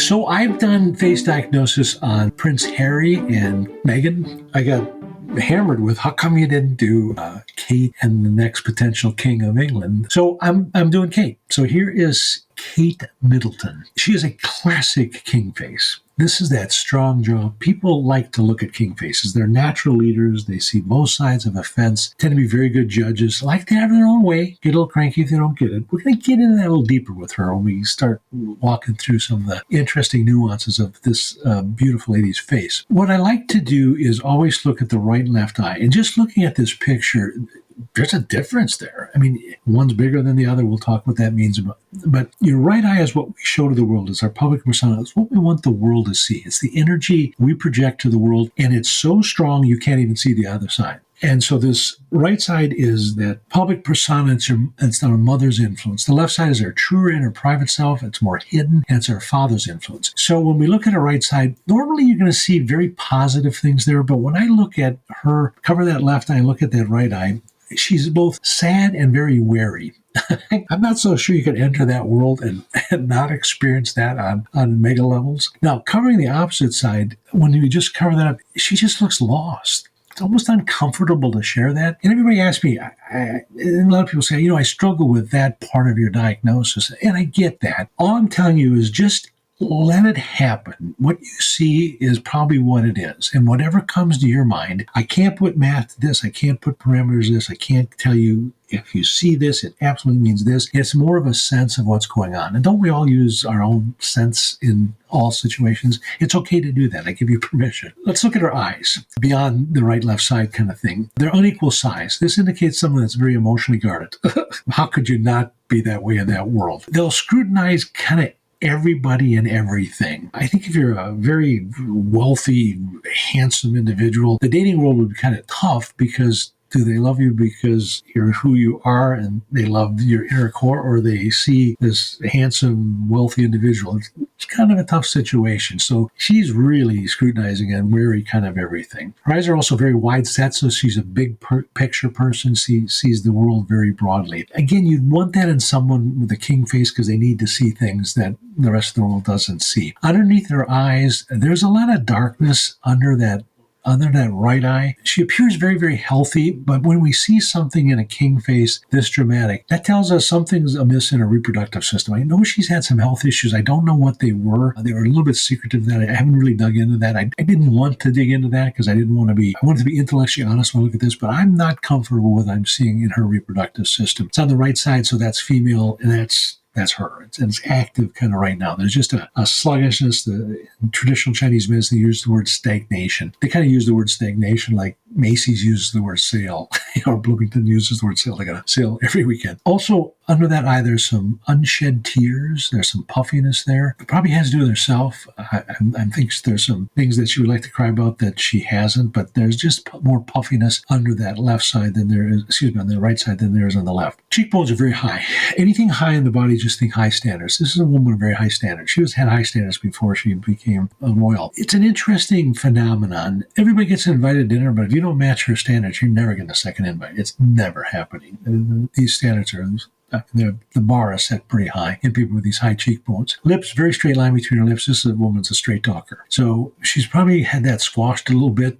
So I've done face diagnosis on Prince Harry and Meghan. I got hammered with how come you didn't do Kate and the next potential king of England. So I'm doing Kate. So here is Kate Middleton. She is a classic king face. This is that strong jaw. People like to look at king faces. They're natural leaders. They see both sides of a fence, tend to be very good judges, like to have their own way, get a little cranky if they don't get it. We're going to get into that a little deeper with her when we start walking through some of the interesting nuances of this beautiful lady's face. What I like to do is always look at the right and left eye. And just looking at this picture, there's a difference there. I mean, one's bigger than the other. We'll talk what that means. But your right eye is what we show to the world. It's our public persona. It's what we want the world to see. It's the energy we project to the world. And it's so strong, you can't even see the other side. And so this right side is that public persona. It's our mother's influence. The left side is our truer inner private self. It's more hidden, and it's our father's influence. So when we look at our right side, normally you're going to see very positive things there. But when I look at her, cover that left eye, look at that right eye, she's both sad and very wary. I'm not so sure you could enter that world and not experience that on mega levels. Now, covering the opposite side, when you just cover that up, she just looks lost. It's almost uncomfortable to share that. And everybody asks me, and a lot of people say, I struggle with that part of your diagnosis. And I get that. All I'm telling you is just let it happen. What you see is probably what it is. And whatever comes to your mind, I can't put math to this. I can't put parameters to this. I can't tell you if you see this, it absolutely means this. It's more of a sense of what's going on. And don't we all use our own sense in all situations? It's okay to do that. I give you permission. Let's look at her eyes beyond the right, left side kind of thing. They're unequal size. This indicates someone that's very emotionally guarded. How could you not be that way in that world? They'll scrutinize kind of everybody and everything. I think if you're a very wealthy, handsome individual, the dating world would be kind of tough because do they love you because you're who you are and they love your inner core, or they see this handsome, wealthy individual? It's kind of a tough situation. So she's really scrutinizing and wary kind of everything. Her eyes are also very wide set, so she's a big picture person. She sees the world very broadly. Again, you'd want that in someone with a king face because they need to see things that the rest of the world doesn't see. Underneath her eyes, there's a lot of darkness under that right eye. She appears very, very healthy, but when we see something in a king face this dramatic, that tells us something's amiss in her reproductive system. I know she's had some health issues. I don't know what they were. They were a little bit secretive that I haven't really dug into that. I didn't want to dig into that because I wanted to be intellectually honest when I look at this, but I'm not comfortable with what I'm seeing in her reproductive system. It's on the right side, so that's female, and that's her. It's active kind of right now. There's just a sluggishness. In traditional Chinese medicine, they use the word stagnation. They kind of use the word stagnation like Macy's uses the word sale, or Bloomington uses the word sale. They got a sale every weekend. Also, under that eye, there's some unshed tears. There's some puffiness there. It probably has to do with herself. I think there's some things that she would like to cry about that she hasn't, but there's just more puffiness under that left side than there is, on the right side than there is on the left. Cheekbones are very high. Anything high in the body, just think high standards. This is a woman with very high standards. She had high standards before she became a royal. It's an interesting phenomenon. Everybody gets invited to dinner, but if you don't match her standards, you're never getting a second invite. It's never happening. These standards are the bar is set pretty high in people with these high cheekbones. Lips, very straight line between her lips. This woman's a straight talker. So she's probably had that squashed a little bit.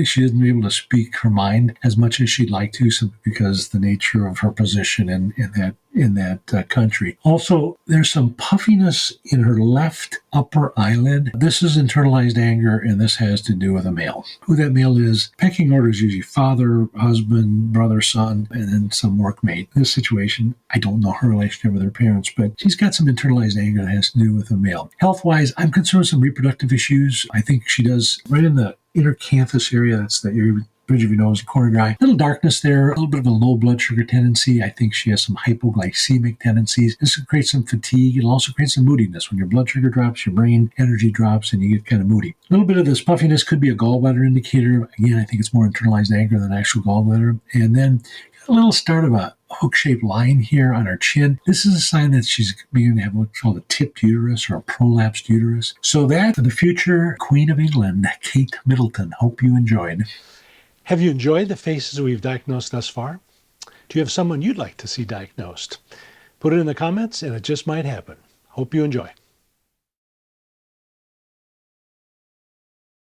She isn't able to speak her mind as much as she'd like to, simply because the nature of her position in that country. Also, there's some puffiness in her left upper eyelid. This is internalized anger, and this has to do with a male. Who that male is, pecking order is usually father, husband, brother, son, and then some workmate. In this situation, I don't know her relationship with her parents, but she's got some internalized anger that has to do with a male. Health-wise, I'm concerned with some reproductive issues. I think she does right in the inner canthus area. That's the area bridge of your nose, corner of your eye. A little darkness there, a little bit of a low blood sugar tendency. I think she has some hypoglycemic tendencies. This can create some fatigue. It'll also create some moodiness. When your blood sugar drops, your brain energy drops, and you get kind of moody. A little bit of this puffiness could be a gallbladder indicator. Again, I think it's more internalized anger than actual gallbladder. And then a little start of a hook-shaped line here on her chin. This is a sign that she's beginning to have what's called a tipped uterus or a prolapsed uterus. So that, for the future Queen of England, Kate Middleton. Hope you enjoyed. Have you enjoyed the faces we've diagnosed thus far? Do you have someone you'd like to see diagnosed? Put it in the comments and it just might happen. Hope you enjoy.